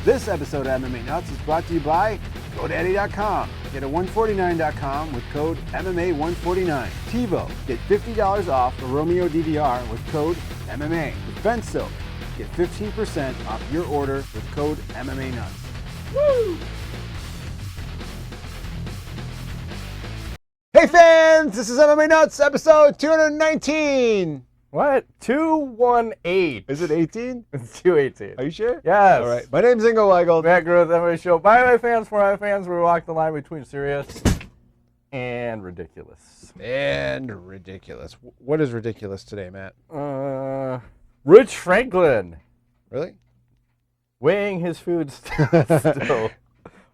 This episode of MMA Nuts is brought to you by GoDaddy.com. Get a $149.com with code MMA149. TiVo, get $50 off a Romeo DVR with code MMA. With Benso, get 15% off your order with code MMA Nuts. Woo! Hey fans, this is MMA Nuts, episode 219. What? 218. Is it 18? It's 218. Are you sure? Yes. All right. My name's Ingo Weigel. Back Growth MMA Show. By my fans, for my fans, we walk the line between serious and ridiculous. And ridiculous. What is ridiculous today, Matt? Rich Franklin. Really? Weighing his food still.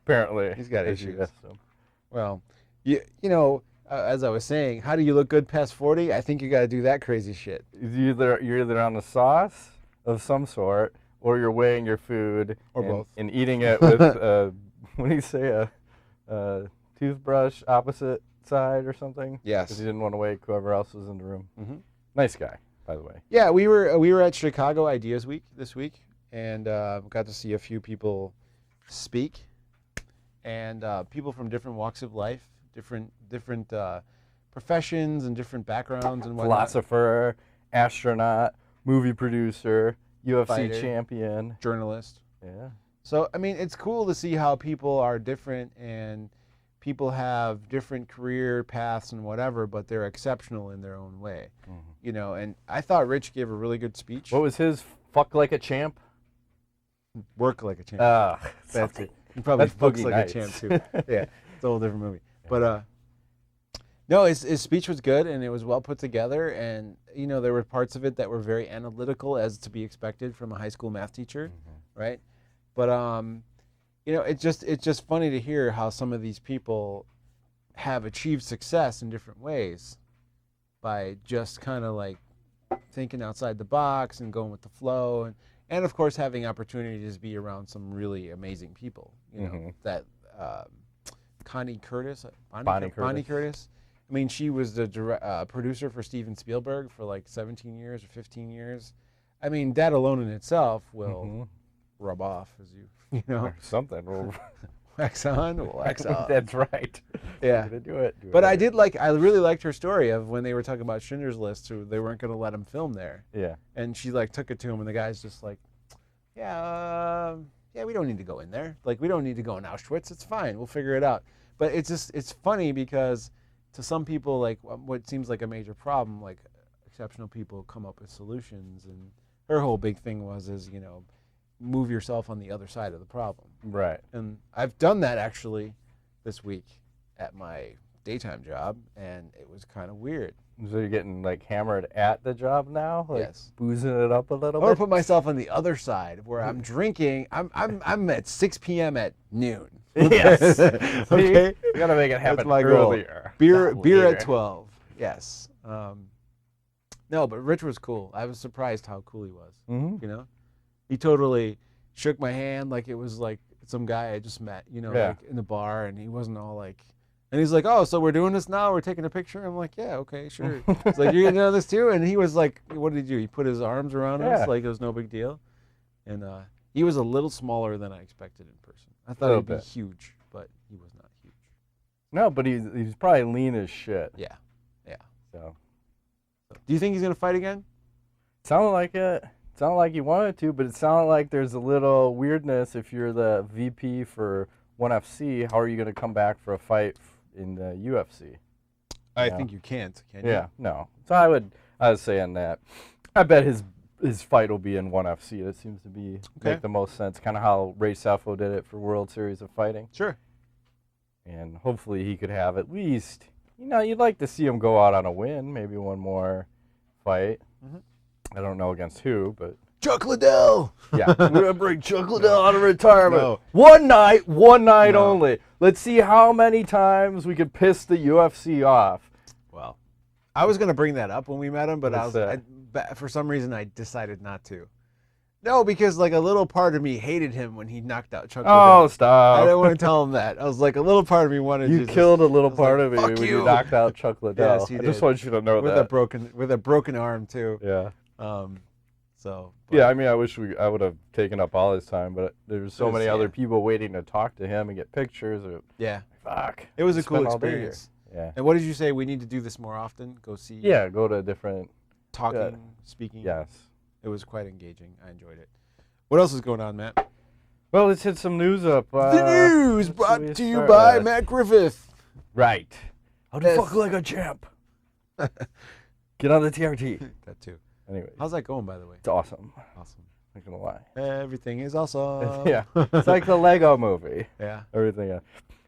Apparently. He's got issues. So. Well, you know, as I was saying, how do you look good past 40? I think you got to do that crazy shit. You're either on a sauce of some sort, or you're weighing your food, or both, and eating it with what do you say, a toothbrush opposite side or something? Yes. Because he didn't want to wake whoever else was in the room. Mm-hmm. Nice guy, by the way. Yeah, we were at Chicago Ideas Week this week, and got to see a few people speak, and people from different walks of life. Different professions and different backgrounds and whatnot. Philosopher, astronaut, movie producer, UFC fighter, champion, journalist. Yeah. So, I mean, it's cool to see how people are different and people have different career paths and whatever, but they're exceptional in their own way. Mm-hmm. You know, and I thought Rich gave a really good speech. What was his? Fuck like a champ? Work like a champ. That's it. He probably fucks like a champ, too. Yeah, it's a whole different movie. But no, his speech was good and it was well put together, and you know there were parts of it that were very analytical, as to be expected from a high school math teacher, right? But you know, it's just funny to hear how some of these people have achieved success in different ways by just kind of like thinking outside the box and going with the flow, and of course having opportunities to be around some really amazing people, you know, that. Bonnie Curtis. I mean, she was the producer for Steven Spielberg for like 17 years or 15 years. I mean, that alone in itself will rub off, as you know. Or something. Will wax on, will wax off. That's right. Yeah. Do it. But I really liked her story of when they were talking about Schindler's List, who they weren't going to let him film there. Yeah. And she like took it to him, and the guy's just like, yeah, we don't need to go in there. Like, we don't need to go in Auschwitz. It's fine. We'll figure it out. But it's funny because to some people, like, what seems like a major problem, like, exceptional people come up with solutions. And her whole big thing is, you know, move yourself on the other side of the problem. Right. And I've done that, actually, this week at my daytime job, and it was kind of weird. So you're getting like hammered at the job now, like yes, boozing it up a little bit. I want to put myself on the other side where I'm drinking. I'm at 6 p.m. at noon. Yes. Okay. You gotta make it happen. That's my earlier. Goal. Beer at 12. Yes. No, but Rich was cool. I was surprised how cool he was. Mm-hmm. You know, he totally shook my hand like it was like some guy I just met. You know, like in the bar, and he wasn't all like. And he's like, oh, so we're doing this now? We're taking a picture? I'm like, yeah, okay, sure. He's like, you're going to do this too? And he was like, what did he do? He put his arms around us like it was no big deal. And he was a little smaller than I expected in person. I thought he'd be huge, but he was not huge. No, but he's probably lean as shit. Yeah. So, do you think he's going to fight again? Sounded like it. Sounded like he wanted to, but it sounded like there's a little weirdness if you're the VP for ONE FC. How are you going to come back for a fight in the UFC? I think you can't, can you? Yeah, no. So I was saying that I bet his fight will be in ONE FC. It seems to be make the most sense, kind of how Ray Sefo did it for World Series of Fighting. Sure. And hopefully he could have at least, you know, you'd like to see him go out on a win, maybe one more fight. Mm-hmm. I don't know against who, but Chuck Liddell. Yeah, we're gonna bring Chuck Liddell out of retirement. No. One night only. Let's see how many times we can piss the UFC off. Well, I was gonna bring that up when we met him, but for some reason I decided not to. No, because like a little part of me hated him when he knocked out Chuck Liddell. Oh, stop! I didn't want to tell him that. I was like, a little part of me wanted. You killed a little part of me when you you knocked out Chuck Liddell. Yes, you did. I just want you to know with a broken arm too. Yeah. So yeah, I mean, I wish I would have taken up all his time, but there's so many other people waiting to talk to him and get pictures. Yeah. Fuck. It was a cool experience. Yeah. And what did you say? We need to do this more often? Go see? Yeah, go to different... Talking, speaking. Yes. It was quite engaging. I enjoyed it. What else is going on, Matt? Well, let's hit some news up. The news brought to you by Matt Griffith. Right. How to fuck like a champ. Get on the TRT. That too. Anyway. How's that going, by the way? It's awesome. Awesome. Not gonna lie. Everything is awesome. Yeah. It's like the Lego movie. Yeah. Everything. Yeah.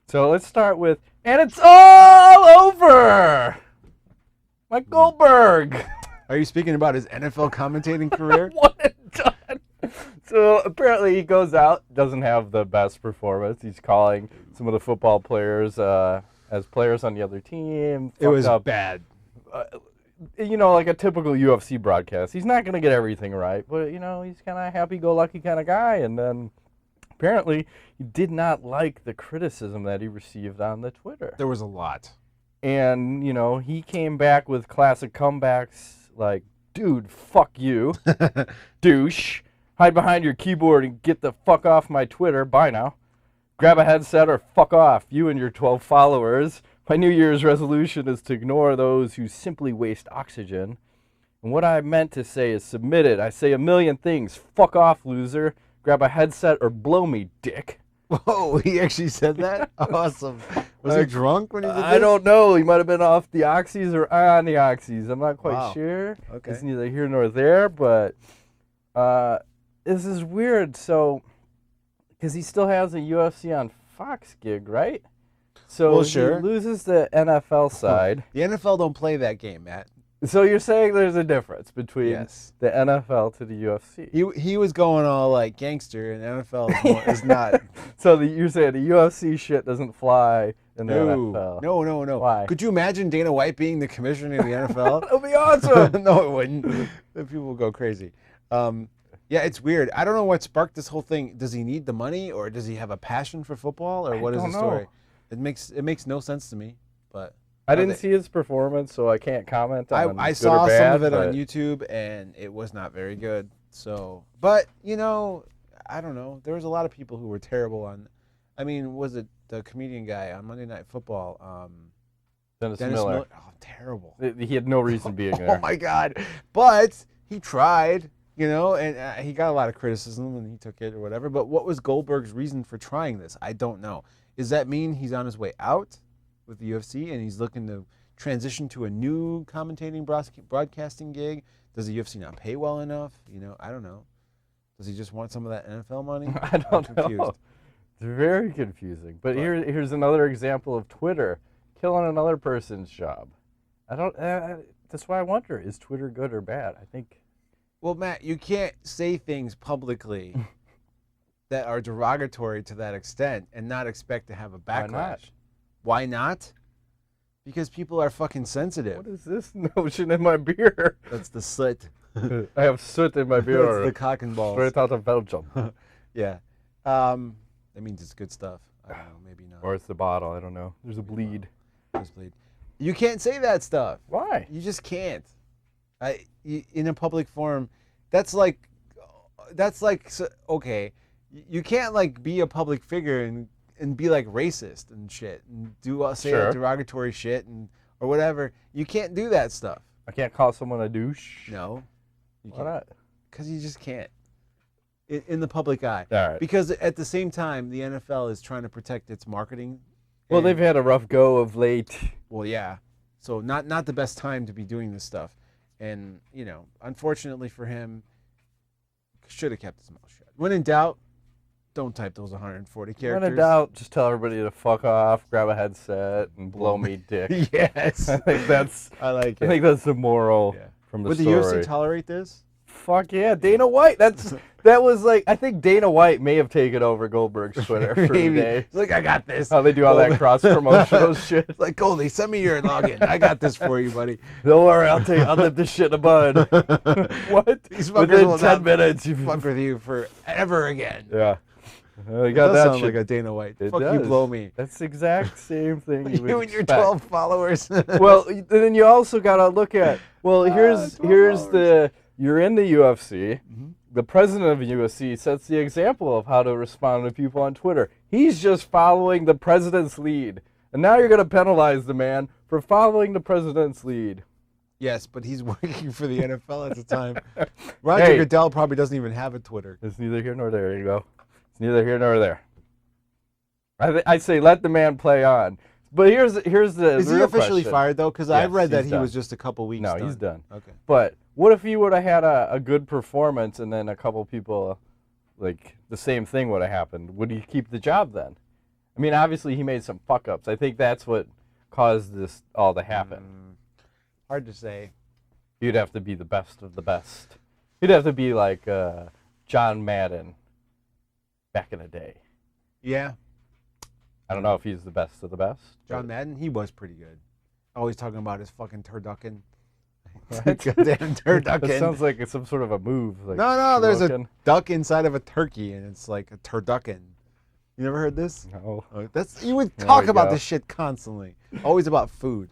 So let's start with, and it's all over. Mike Goldberg. Are you speaking about his NFL commentating career? One and done. So apparently he goes out, doesn't have the best performance. He's calling some of the football players as players on the other team. It was bad. You know, like a typical UFC broadcast. He's not going to get everything right, but, you know, he's kind of happy-go-lucky kind of guy. And then apparently he did not like the criticism that he received on the Twitter. There was a lot. And, you know, he came back with classic comebacks like, dude, fuck you, douche. Hide behind your keyboard and get the fuck off my Twitter. Bye now. Grab a headset or fuck off, you and your 12 followers. My New Year's resolution is to ignore those who simply waste oxygen. And what I meant to say is submit it. I say a million things. Fuck off, loser. Grab a headset or blow me, dick. Whoa, he actually said that? Awesome. Was he drunk when he did this? I don't know. He might have been off the oxys or on the oxys. I'm not quite sure. Okay. It's neither here nor there, but this is weird. So, because he still has a UFC on Fox gig, right? So well, sure. He loses the NFL side. The NFL don't play that game, Matt. So you're saying there's a difference between the NFL to the UFC? He was going all like gangster, and NFL is not. So you're saying the UFC shit doesn't fly in the NFL? No. Why? Could you imagine Dana White being the commissioner of the NFL? That would be awesome. No, it wouldn't. People would go crazy. Yeah, it's weird. I don't know what sparked this whole thing. Does he need the money, or does he have a passion for football, or what is the story? It makes no sense to me, but. I didn't see his performance, so I can't comment on I good saw or bad, some of it on YouTube, and it was not very good. So, but, you know, I don't know. There was a lot of people who were terrible on, I mean, was it the comedian guy on Monday Night Football? Dennis Miller. Oh, terrible. He had no reason being there. Oh, my God. But he tried, you know, and he got a lot of criticism, and he took it or whatever. But what was Goldberg's reason for trying this? I don't know. Does that mean he's on his way out with the UFC, and he's looking to transition to a new commentating broadcasting gig? Does the UFC not pay well enough? You know, I don't know. Does he just want some of that NFL money? I don't know. It's very confusing. But here's another example of Twitter killing another person's job. I don't. That's why I wonder: is Twitter good or bad? I think. Well, Matt, you can't say things publicly that are derogatory to that extent and not expect to have a backlash. Why not? Why not? Because people are fucking sensitive. What is this notion in my beer? That's the soot. I have soot in my beer. That's the cock and balls. Straight out of Belgium. Yeah. That means it's good stuff. I don't know, maybe not. Or it's the bottle. I don't know. There's a bleed. There's bleed. You can't say that stuff. Why? You just can't. In a public forum, that's like, okay, you can't like be a public figure and be like racist and shit and say derogatory shit or whatever. You can't do that stuff. I can't call someone a douche. No. Why not? Because you just can't. In the public eye. All right. Because at the same time, the NFL is trying to protect its marketing. Well, they've had a rough go of late. Well, yeah. So not the best time to be doing this stuff. And, you know, unfortunately for him, should have kept his mouth shut. When in doubt, don't type those 140 characters. When in doubt, just tell everybody to fuck off, grab a headset, and blow me dick. Yes. I think that's the moral from the story. Would the UFC tolerate this? Fuck yeah, Dana White. That was like, I think Dana White may have taken over Goldberg's Twitter for the day. Like, I got this. How they do all that cross-promotional shit. It's like, Goldie, send me your login. I got this for you, buddy. Don't worry, I'll nip this shit in the bud. What? Within 10 minutes. You fuck with you forever again. Yeah. You got that sound like a Dana White. It Fuck does. You, blow me. That's the exact same thing you and your 12 followers. Well, then you also got to look at, here's the you're in the UFC. The president of the UFC sets the example of how to respond to people on Twitter. He's just following the president's lead. And now you're going to penalize the man for following the president's lead. Yes, but he's working for the NFL at the time. Roger Goodell probably doesn't even have a Twitter. It's neither here nor there. There you go. It's neither here nor there. I say let the man play on. But here's the Is he real officially question. fired, though? Because I read that he was just a couple weeks No, done. he's done. Okay. But what if he would have had a good performance and then a couple people, like, the same thing would have happened? Would he keep the job then? I mean, obviously he made some fuck-ups. I think that's what caused this all to happen. Hard to say. He'd have to be the best of the best. He'd have to be like John Madden back in the day. Yeah. I don't know if he's the best of the best. John Madden, he was pretty good. Always talking about his fucking turducken. What? Goddamn turducken. That sounds like it's some sort of a move. Like No, there's a duck inside of a turkey, and it's like a turducken. You never heard this? No. You would talk about this shit constantly. Always about food.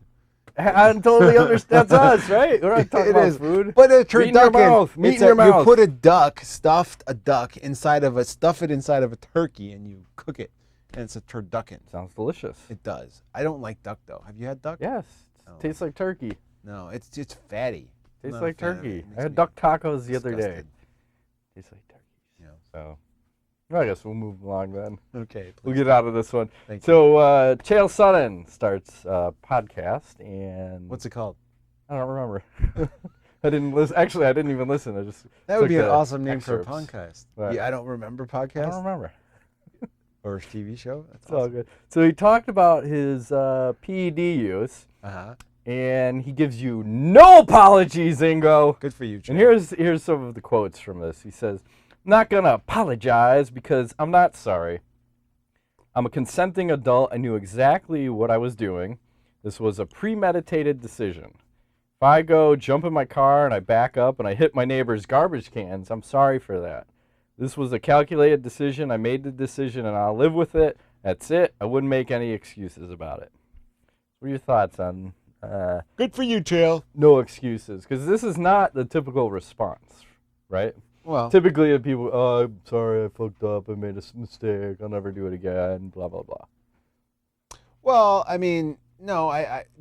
I totally understand. That's us, right? We're not talking about food. But a turducken, meat in your mouth. You put a duck, stuff it inside of a turkey, and you cook it, and it's a turducken. Sounds delicious. It does. I don't like duck though. Have you had duck? Yes. Tastes like turkey. No, it's fatty. Tastes like turkey. I had duck tacos the other day. Tastes like turkey. Yeah. So, I guess we'll move along then. Okay. We'll get out of this one. Thank so, Chael Sonnen starts a podcast, and what's it called? I don't remember. I didn't listen. Actually, I didn't even listen. I just that would be an awesome name excerpts. for a podcast. Right. Yeah, I don't remember podcast. I don't remember. Or a TV show. That's awesome. All good. So he talked about his PED use. And he gives you no apologies, Ingo. Good for you, Chael. And here's some of the quotes from this. He says, "I'm not going to apologize because I'm not sorry. I'm a consenting adult. I knew exactly what I was doing. This was a premeditated decision. If I go jump in my car and I back up and I hit my neighbor's garbage cans, I'm sorry for that. This was a calculated decision. I made the decision and I'll live with it. That's it. I wouldn't make any excuses about it." What are your thoughts on... Good for you, Chael. No excuses, because this is not the typical response, right? Well, typically people, I'm sorry, I fucked up, I made a mistake, I'll never do it again, blah, blah, blah. Well, I mean, no,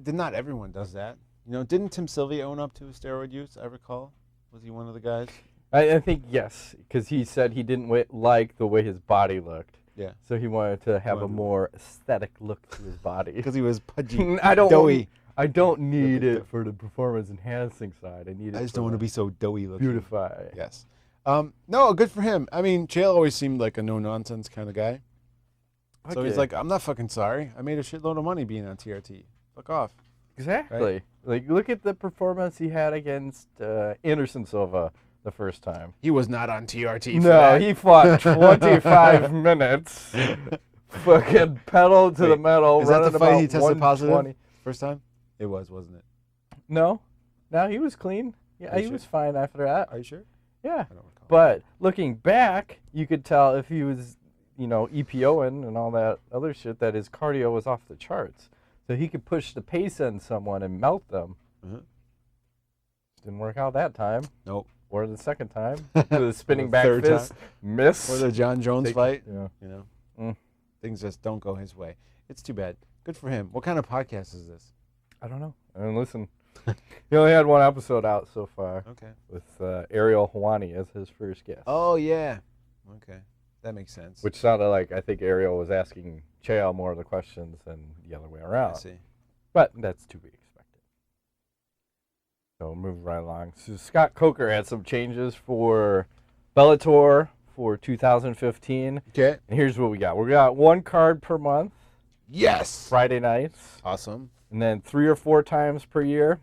not everyone does that. You know, didn't Tim Sylvia own up to his steroid use, I recall? Was he one of the guys? I think, yes, because he said he didn't like the way his body looked. Yeah. So he wanted to have a more aesthetic look to his body. Because he was pudgy, doughy. I don't need it for the performance-enhancing side. I just don't want to be so doughy looking. Beautify. Yes. No, good for him. I mean, Chael always seemed like a no-nonsense kind of guy. Okay. So he's like, I'm not fucking sorry. I made a shitload of money being on TRT. Fuck off. Exactly. Right? Like, look at the performance he had against Anderson Silva the first time. He was not on TRT for No, that. he fought 25 minutes. Fucking pedal to the metal. Is that the fight he tested 120. positive first time? It was, wasn't it? No, he was clean. Yeah, he was fine after that. Are you sure? Yeah. I don't recall. But looking back, you could tell if he was, EPOing and all that other shit, that his cardio was off the charts. So he could push the pace on someone and melt them. Didn't work out that time. Nope. Or the second time. The spinning back fist. Miss. Or the John Jones fight. Yeah. Things just don't go his way. It's too bad. Good for him. What kind of podcast is this? I don't know. I didn't listen. He only had one episode out so far. Okay. With Ariel Hawani as his first guest. Oh, yeah. Okay. That makes sense. Which sounded like I think Ariel was asking Chael more of the questions than the other way around. I see. But that's to be expected. So move right along. So Scott Coker had some changes for Bellator for 2015. Okay. And here's what we got. We got one card per month. Yes. Friday nights. Awesome. And then 3 or 4 times per year,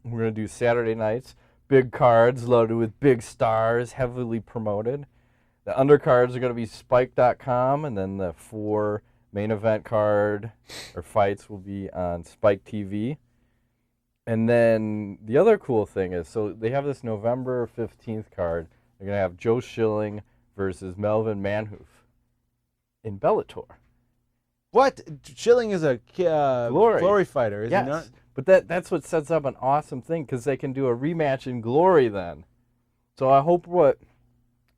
we're going to do Saturday nights. Big cards loaded with big stars, heavily promoted. The undercards are going to be Spike.com, and then the 4 main event card or fights will be on Spike TV. And then the other cool thing is, so they have this November 15th card. They're going to have Joe Schilling versus Melvin Manhoef in Bellator. What? Schilling is a glory fighter, is he not? But that's what sets up an awesome thing, because they can do a rematch in Glory then. So I hope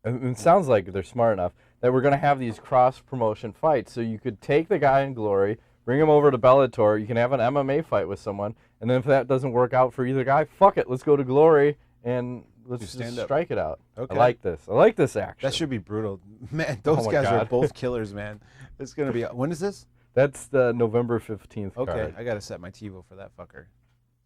it sounds like they're smart enough that we're going to have these cross-promotion fights. So you could take the guy in Glory, bring him over to Bellator, you can have an MMA fight with someone, and then if that doesn't work out for either guy, fuck it, let's go to Glory and let's just strike it out. Okay. I like this. I like this action. That should be brutal. Man, those guys are both killers, man. It's going to be... When is this? That's the November 15th Okay, card. I got to set my TiVo for that fucker.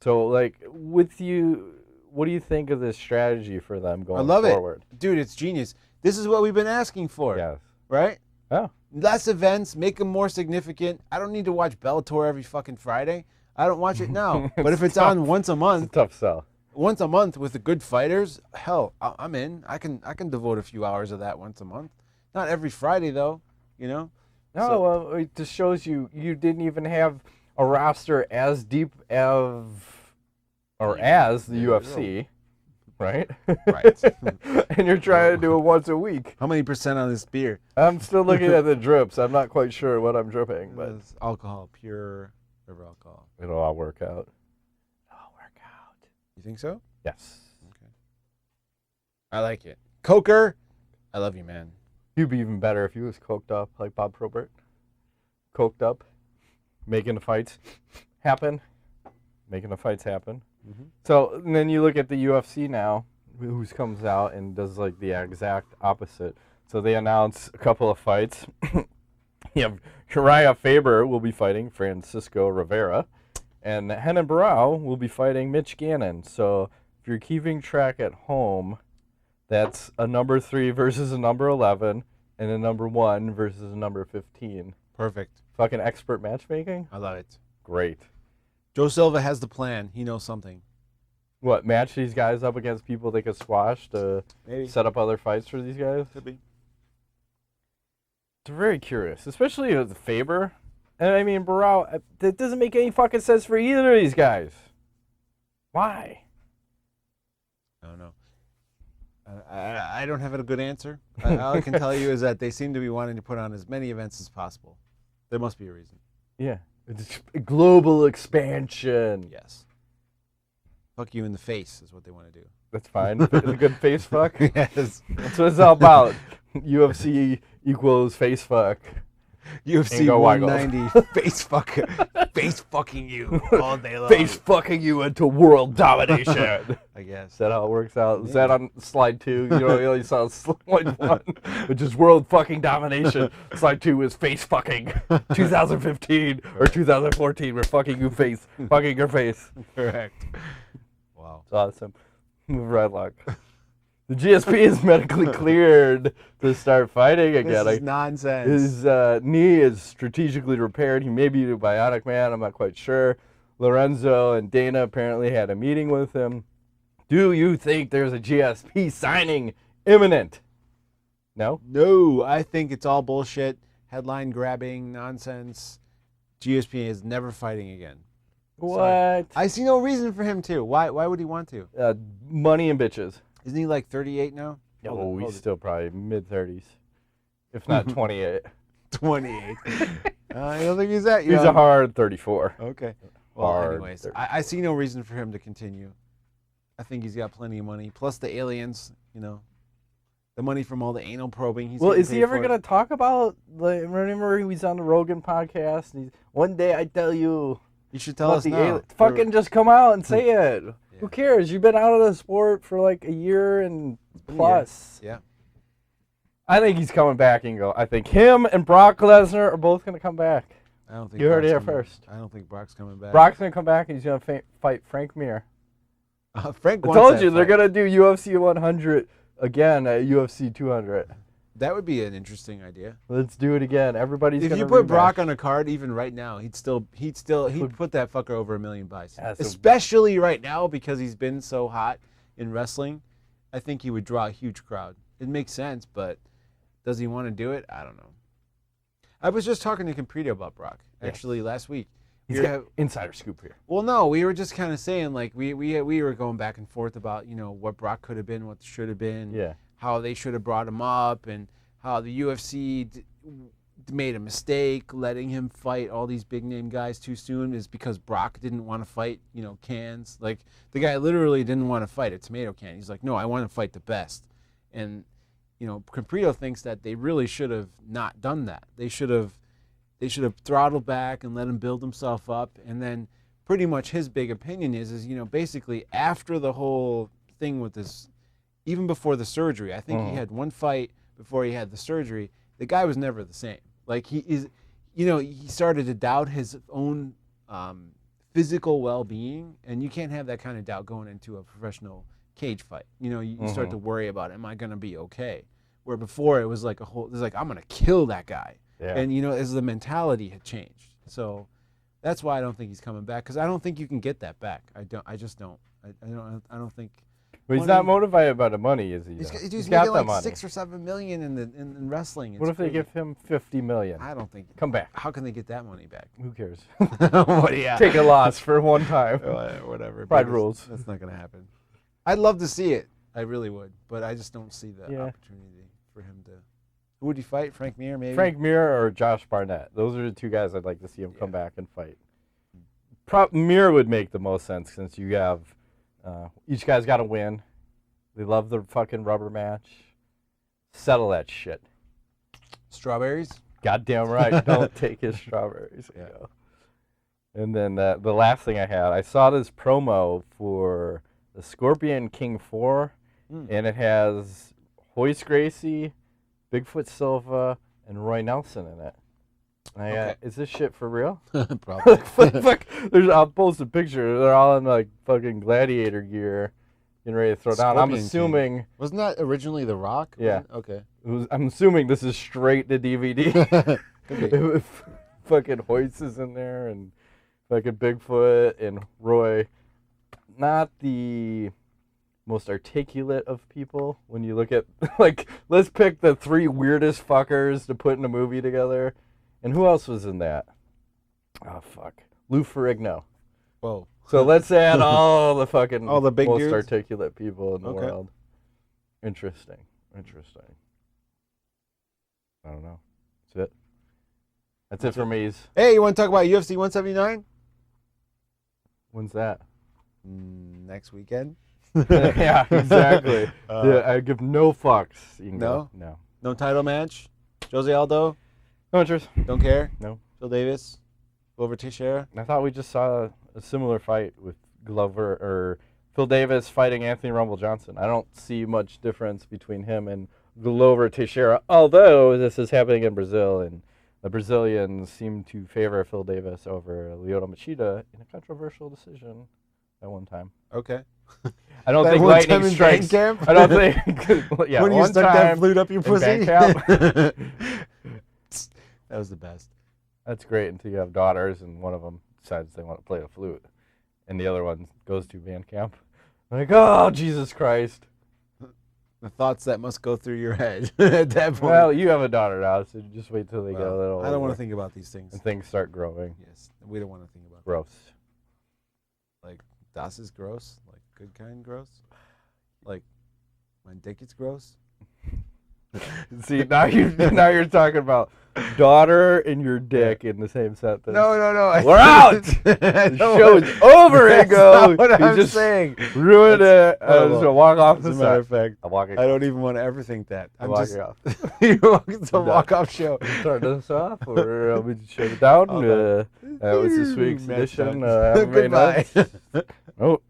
So, like, with you, what do you think of this strategy for them going forward? I love it. Dude, it's genius. This is what we've been asking for. Yes. Right? Oh. Less events, make them more significant. I don't need to watch Bellator every fucking Friday. I don't watch it now. But if it's on once a month... It's a tough sell. Once a month with the good fighters, hell, I'm in. I can devote a few hours of that once a month. Not every Friday, though, you know? No, well, it just shows you didn't even have a roster as deep as the UFC, right? Right. And you're trying to do it once a week. How many % on this beer? I'm still looking at the drips. I'm not quite sure what I'm dripping, but it's alcohol, pure alcohol. It'll all work out. You think so? Yes. Okay. I like it. Coker, I love you, man. He'd be even better if he was coked up like Bob Probert. Coked up, making the fights happen. Mm-hmm. So and then you look at the UFC now, who comes out and does like the exact opposite. So they announce a couple of fights. You have Uriah Faber will be fighting Francisco Rivera. And Renan Barao will be fighting Mitch Gannon. So if you're keeping track at home, that's a number 3 versus a number 11, and a number 1 versus a number 15. Perfect. Fucking expert matchmaking? I love it. Great. Joe Silva has the plan. He knows something. What, match these guys up against people they could squash to set up other fights for these guys? Could be. It's very curious, especially with Faber. And I mean, Barao, that doesn't make any fucking sense for either of these guys. Why? I don't know. I don't have a good answer. All I can tell you is that they seem to be wanting to put on as many events as possible. There must be a reason. Yeah. It's global expansion. Yes. Fuck you in the face is what they want to do. That's fine. A good face fuck? Yes. That's what it's all about. UFC equals face fuck. UFC 190 face fucking you all day long. Face fucking you into world domination. I guess. Is that how it works out? Is that on slide 2? You know, you only saw slide 1, which is world fucking domination. Slide 2 is face fucking. 2015 or 2014, we're fucking you face, fucking your face. Correct. Wow. It's awesome. Move right along. The GSP is medically cleared to start fighting again. This is nonsense. His knee is strategically repaired. He may be a bionic man. I'm not quite sure. Lorenzo and Dana apparently had a meeting with him. Do you think there's a GSP signing imminent? No? No, I think it's all bullshit, headline grabbing nonsense. GSP is never fighting again. What? Sorry. I see no reason for him to. Why would he want to? Money and bitches. Isn't he like 38 now? Oh, he's still probably mid-30s, if not 28. 28. I don't think he's that young. He's a hard 34. Okay. Well, anyways, I see no reason for him to continue. I think he's got plenty of money. Plus the aliens, you know, the money from all the anal probing. He's is he ever going to talk about, like, remember he was on the Rogan podcast? And one day I tell you. You should tell us now. Fucking just come out and say it. Yeah. Who cares? You've been out of the sport for like a year and plus. Yeah. I think he's coming back, Ingo. I think him and Brock Lesnar are both going to come back. I don't think you heard it here first. I don't think Brock's coming back. Brock's going to come back and he's going to fight Frank Mir. Frank I told you they're going to do UFC 100 again at UFC 200. That would be an interesting idea. Let's do it again. Everybody's going to If you put Brock on a card even right now, he'd put that fucker over $1 million bucks. Yeah, especially right now because he's been so hot in wrestling. I think he would draw a huge crowd. It makes sense, but does he want to do it? I don't know. I was just talking to Caprito about Brock actually last week. He's got insider scoop here. Well, no, we were just kind of saying like we were going back and forth about what Brock could have been, what should have been. Yeah. How they should have brought him up, and how the UFC made a mistake letting him fight all these big name guys too soon is because Brock didn't want to fight, cans. Like, the guy literally didn't want to fight a tomato can. He's like, no, I want to fight the best. And, Caprito thinks that they really should have not done that. They should have throttled back and let him build himself up. And then pretty much his big opinion is basically after the whole thing with this, even before the surgery, I think he had one fight before he had the surgery, the guy was never the same. Like, he started to doubt his own physical well-being, and you can't have that kind of doubt going into a professional cage fight. You start to worry about, am I going to be okay? Where before it was like I'm going to kill that guy. Yeah. And, as the mentality had changed. So that's why I don't think he's coming back, because I don't think you can get that back. I just don't. I don't think. But he's not motivated by the money, is he? He's got like $6 or $7 million in wrestling. It's what if crazy. they give him $50 million? I don't think. Come back. How can they get that money back? Who cares? Yeah. Take a loss for one time. Whatever. Pride rules. That's not going to happen. I'd love to see it. I really would, but I just don't see the opportunity for him to. Who would he fight? Frank Mir, maybe? Frank Mir or Josh Barnett. Those are the two guys I'd like to see him come back and fight. Mir would make the most sense, since you have each guy's got to win. They love the fucking rubber match. Settle that shit. Strawberries? Goddamn right. Don't take his strawberries. Yeah. And then the last thing I saw this promo for the Scorpion King 4, and it has Hoist Gracie, Bigfoot Silva, and Roy Nelson in it. Okay. Is this shit for real? Probably. Fuck, I'll post a picture. They're all in like fucking gladiator gear, getting ready to throw down. I'm assuming. King. Wasn't that originally The Rock? Yeah. Okay. I'm assuming this is straight to DVD. Fucking Hoist is in there, and fucking Bigfoot and Roy. Not the most articulate of people when you look at, like, let's pick the 3 weirdest fuckers to put in a movie together. And who else was in that? Oh, fuck. Lou Ferrigno. Whoa. So let's add all the fucking all the big most dudes? Articulate people in the world. Interesting. I don't know. That's it. That's it for me. Hey, you want to talk about UFC 179? When's that? Next weekend. Yeah, exactly. I give no fucks. You can no? Go. No title match? Jose Aldo? No interest. Don't care? No. Phil Davis? Glover Teixeira? I thought we just saw a similar fight with Glover or Phil Davis fighting Anthony Rumble Johnson. I don't see much difference between him and Glover Teixeira, although this is happening in Brazil, and the Brazilians seem to favor Phil Davis over Lyoto Machida in a controversial decision at one time. Okay. I don't think lightning strikes. I don't think. Yeah, when you stuck that flute up your pussy. That was the best. That's great until you have daughters and one of them decides they want to play the flute, and the other one goes to band camp. I'm like, oh, Jesus Christ. The thoughts that must go through your head at that point. Well, you have a daughter now, so just wait till they get a little. I don't want to think about these things. And things start growing. Yes, we don't want to think about. Gross. Like, das is gross. Like, good kind gross. Like, my dick is gross. See, now you're talking about daughter and your dick in the same sentence. No. We're out. The show's over, Ego. That's what I'm saying. Ruined it. I'm just gonna walk off the set. As a matter of fact, I don't even want to ever think that. I'm walking off. It's a walk-off show. Turn this off, or we just shut it down. That was this week's edition. Goodbye. Oh.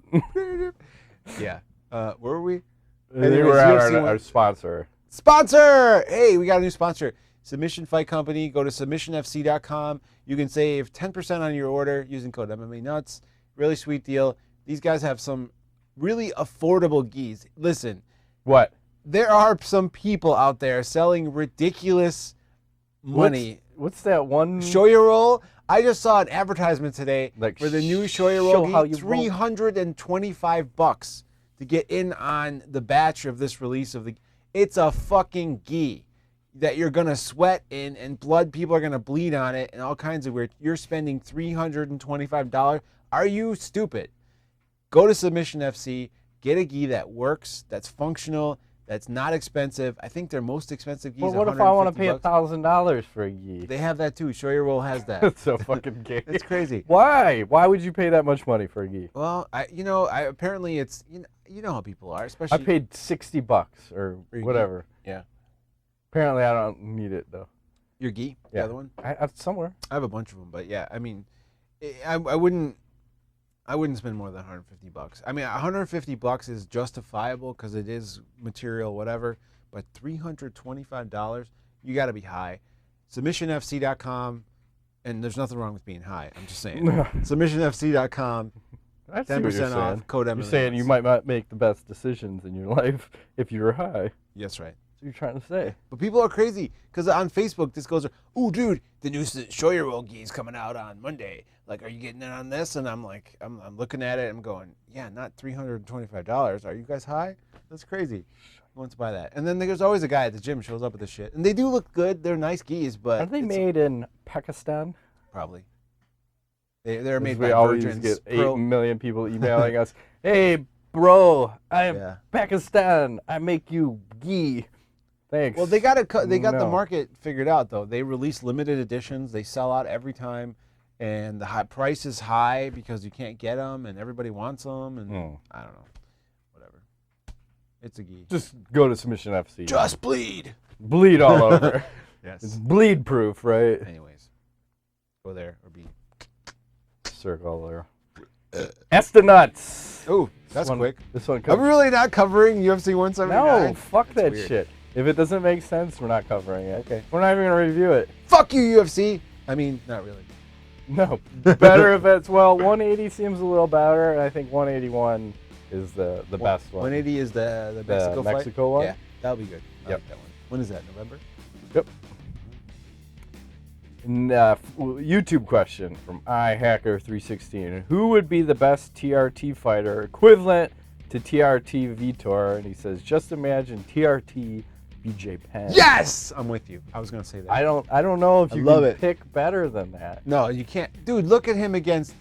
Yeah. Where were we? Anyways, we're at our sponsor. Sponsor! Hey, we got a new sponsor. Submission Fight Company. Go to submissionfc.com. You can save 10% on your order using code MMANUTS. Really sweet deal. These guys have some really affordable gis. Listen. What? There are some people out there selling ridiculous money. What's that one? Shoya roll. I just saw an advertisement today for the new Shoya roll. $325 to get in on the batch of this release of the. It's a fucking gi that you're going to sweat in, and people are going to bleed on it and all kinds of weird. You're spending $325. Are you stupid? Go to Submission FC, get a gi that works, that's functional, That's not expensive. I think their most expensive gis. Well, what if I want to pay $1,000 for a gi? They have that too. Show Your Roll has that. That's so fucking gay. It's crazy. Why? Why would you pay that much money for a gi? Well, apparently it's you know how people are, especially. I paid $60 or whatever. Yeah. Apparently, I don't need it though. Your gi? Yeah. The other one? Somewhere. I have a bunch of them, but yeah, I mean, I wouldn't spend more than $150. I mean, $150 is justifiable because it is material, whatever. But $325, you got to be high. SubmissionFC.com, and there's nothing wrong with being high. I'm just saying. SubmissionFC.com, 10% off. Code MMANUTS. You're saying you might not make the best decisions in your life if you're high. Yes, right. That's what you're trying to say. But people are crazy because on Facebook this goes, "Ooh, dude, the new Show Your Roll gi is coming out on Monday. Like, are you getting in on this?" And I'm like, I'm looking at it. I'm going, yeah, not $325. Are you guys high? That's crazy. Who wants to buy that? And then there's always a guy at the gym shows up with this shit, and they do look good. They're nice gis, but are they made in Pakistan? Probably. They're made by we always virgins. get 8 million people emailing us. Hey, bro, I am Pakistan. I make you gi. Thanks. Well, they got the market figured out though. They release limited editions. They sell out every time, and the price is high because you can't get them, and everybody wants them, and I don't know, whatever. It's a gi. Just go to Submission FC. Just bleed. Bleed all over. Yes. It's bleed proof, right? Anyways, go there or be. Circle there. Nuts. Oh, that's quick. This one. Are we really not covering UFC 179? No, fuck that shit. If it doesn't make sense, we're not covering it. Okay. We're not even gonna review it. Fuck you, UFC. I mean, not really. No. Better if it's 180 seems a little better, and I think 181 is the best one. 180 is the Mexico fight? Mexico one? Yeah, that'll be good. I Yep. like that one. When is that? November? Yep. And, YouTube question from iHacker316. Who would be the best TRT fighter equivalent to TRT Vitor? And he says, just imagine TRT BJ Penn. Yes! I'm with you. I was going to say that. I don't know if you can pick better than that. No, you can't. Dude, look at him against,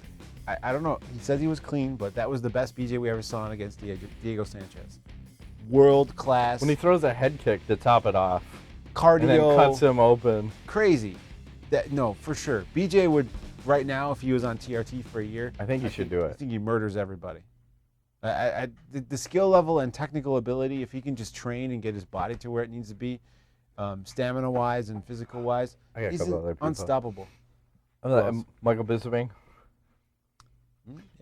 I don't know. He says he was clean, but that was the best BJ we ever saw against Diego Sanchez. World class. When he throws a head kick to top it off. Cardio. And then cuts him open. Crazy. No, for sure. BJ would, right now, if he was on TRT for a year. I think he should do it. I think he murders everybody. The skill level and technical ability, if he can just train and get his body to where it needs to be, stamina-wise and physical-wise, he's unstoppable. Michael Bisping.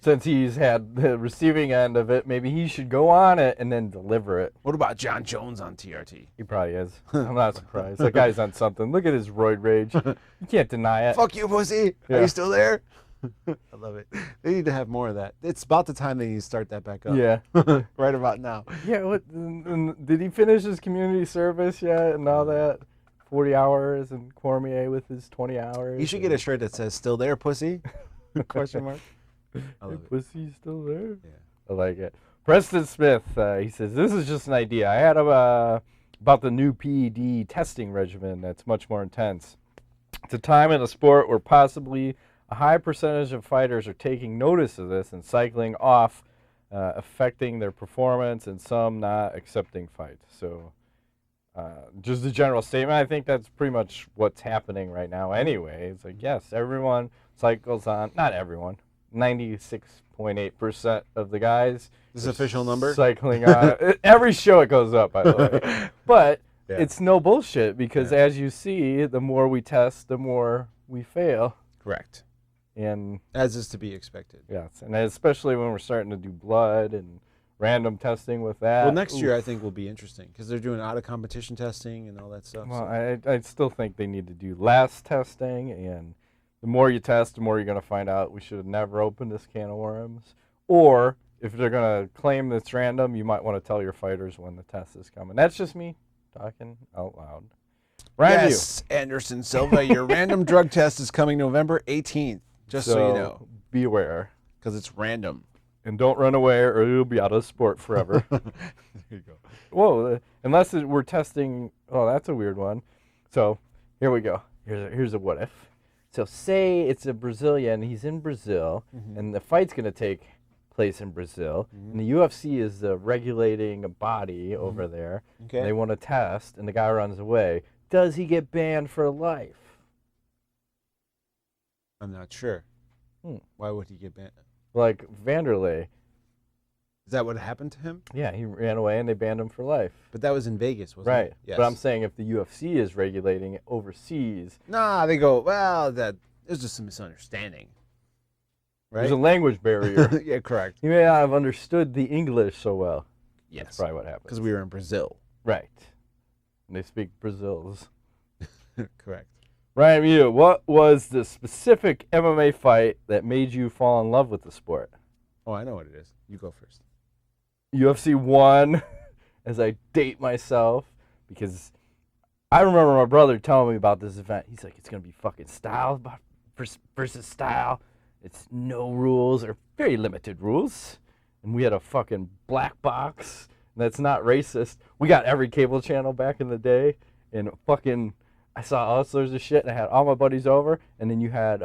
Since he's had the receiving end of it, maybe he should go on it and then deliver it. What about John Jones on TRT? He probably is. I'm not surprised. That guy's on something. Look at his roid rage. You can't deny it. Fuck you, pussy. Yeah. Are you still there? I love it. They need to have more of that. It's about the time they need to start that back up. Yeah. Right about now. Yeah. Did he finish his community service yet and all that? 40 hours and Cormier with his 20 hours. You should get a shirt that says, still there, pussy? Question mark. I love it. Pussy's still there? Yeah. I like it. Preston Smith, he says, this is just an idea. I had about the new PED testing regimen that's much more intense. It's a time in a sport where possibly a high percentage of fighters are taking notice of this and cycling off, affecting their performance, and some not accepting fights. So just a general statement. I think that's pretty much what's happening right now anyway. It's like, yes, everyone cycles on. Not everyone. 96.8% of the guys. This is official number? Cycling on. Every show it goes up, by the way. But it's no bullshit because as you see, the more we test, the more we fail. Correct. And as is to be expected. Yes, and especially when we're starting to do blood and random testing with that. Well, next year I think will be interesting because they're doing out-of-competition testing and all that stuff. Well, I still think they need to do less testing, and the more you test, the more you're going to find out we should have never opened this can of worms. Or if they're going to claim it's random, you might want to tell your fighters when the test is coming. That's just me talking out loud. Ryan, yes, Anderson Silva, your random drug test is coming November 18th, just so you know. Be aware. Because it's random. And don't run away or you'll be out of sport forever. There you go. Whoa, unless we're testing, oh, that's a weird one. So here we go. Here's a what if. So say it's a Brazilian, he's in Brazil, and the fight's going to take place in Brazil, and the UFC is the regulating body over there. Okay. They want to test, and the guy runs away. Does he get banned for life? I'm not sure. Why would he get banned? Like Vanderlei. Is that what happened to him? Yeah, he ran away, and they banned him for life. But that was in Vegas, wasn't it? Right. Yes. But I'm saying if the UFC is regulating it overseas. Nah, they go, well, there's just a misunderstanding. Right? There's a language barrier. Yeah, correct. He may not have understood the English so well. Yes. That's probably what happened. Because we were in Brazil. Right. And they speak Brazil's. Correct. Ryan Mew, what was the specific MMA fight that made you fall in love with the sport? Oh, I know what it is. You go first. UFC 1, as I date myself, because I remember my brother telling me about this event. He's like, it's going to be fucking style versus style. It's no rules or very limited rules. And we had a fucking black box. And that's not racist. We got every cable channel back in the day. And fucking, I saw all sorts of shit. And I had all my buddies over. And then you had,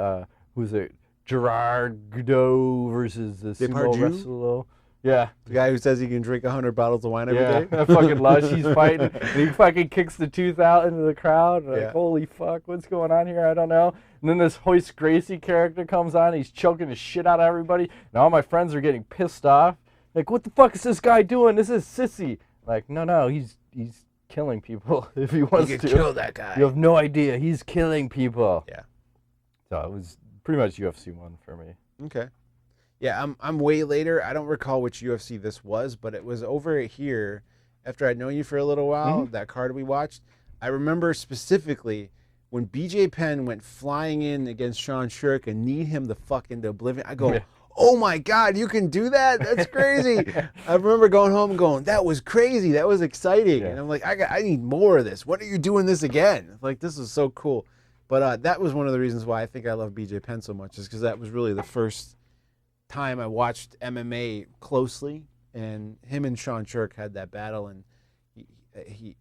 who's it? Gerard Godot versus the sumo wrestler. Yeah. The guy who says he can drink 100 bottles of wine every day? Yeah, fucking lush. He's fighting. And he fucking kicks the tooth out into the crowd. Like, Yeah. holy fuck, what's going on here? I don't know. And then this Hoist Gracie character comes on. He's choking the shit out of everybody. And all my friends are getting pissed off. Like, what the fuck is this guy doing? This is sissy. Like, no, he's killing people if he wants to. You can kill that guy. You have no idea. He's killing people. Yeah. So it was pretty much UFC 1 for me. Okay. Yeah, I'm way later. I don't recall which UFC this was, but it was over here after I'd known you for a little while, that card we watched. I remember specifically when BJ Penn went flying in against Sean Shirk and kneed him the fuck into oblivion. I go, oh my God, you can do that? That's crazy. I remember going home and going, that was crazy. That was exciting. And I'm like, I need more of this. When are you doing this again? Like, this is so cool. But that was one of the reasons why I think I love BJ Penn so much, is because that was really the first time I watched MMA closely, and him and Sean Shirk had that battle, and he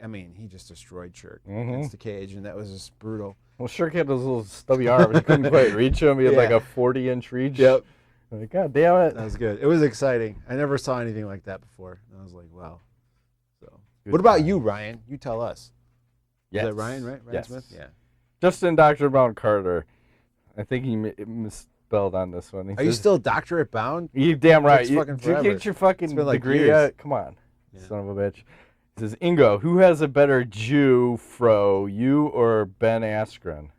just destroyed Shirk against the cage, and that was just brutal. Well, Shirk had those little stubby arms. He couldn't quite reach him. He had like a 40-inch reach. Yep. Like, God damn it. That was good. It was exciting. I never saw anything like that before. And I was like, wow. So, Good what about time. you, Ryan? You tell us. Yes. Is that Ryan, right? Ryan Yes. Smith? Yeah. Justin Dr. Brown Carter. I think he misspelled on this one. Are you still doctorate bound? You damn right. It's You, fucking did you forever. get your fucking It's been like degree years. yet? Come on. Son of a bitch. It says, Ingo, who has a better Jew-fro, you or Ben Askren?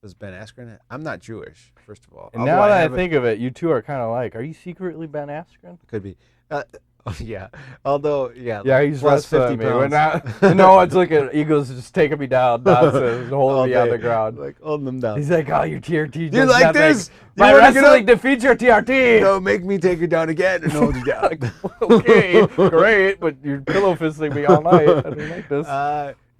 Does Ben Askren? I'm not Jewish, first of all. And now that I think of it, you two are kind of like, are you secretly Ben Askren? Could be. Yeah. Although, Yeah, he's plus less 50 me. pounds. No one's looking. Eagles just taking me down. Nonsense, holding me on the ground. Like, holding them down. He's like, oh, your TRT. Do you like this? My You wanna get wrestling up? defeats your TRT. No, make me take you down again and hold you down. Okay, great, but you're pillow fisting me all night. I don't like this.